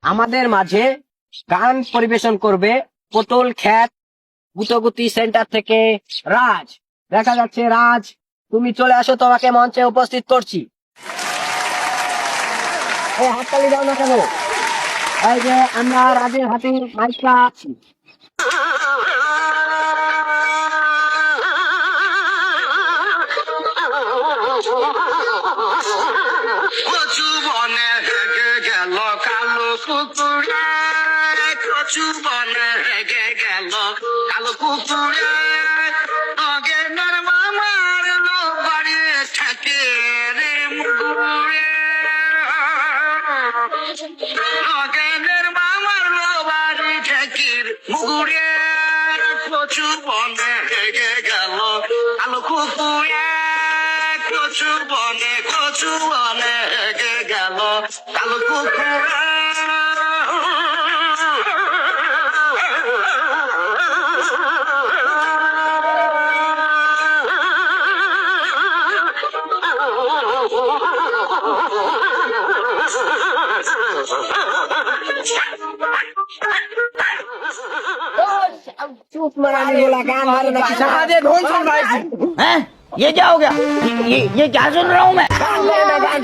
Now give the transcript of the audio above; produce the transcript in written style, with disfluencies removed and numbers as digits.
আমাদের মাঝে গান পরিবেশন করবে পটল খ্যাত গুতগুতি সেন্টার থেকে রাজ। দেখা যাচ্ছে রাজ, তুমি চলে আসো, তোমাকে মঞ্চে উপস্থিত করছি। এই হাততালি দাও না কেন? এই যে আমরা রাজের হাতে মাইকটা আছি। কচু বনে হেগে গেল কালো কুকুরে, কচু বনে হেগে গেল কালো কুকুরে, অগেনের মামার লো বাড়ি থাকে রে মুগুরে, অগেনের মামার লো বাড়ি ঠেকির মুগুরে, কচু বনে হেগে গেল কালো কুকুরে, কচু বনে হেগে গেল কালো কুকুরে। चुप मरानी बोला गान मारो ना किसान दे ढोल सुन भाई जी। हैं? ये क्या हो गया? ये क्या सुन रहा हूँ मैं? गान मारो ना गान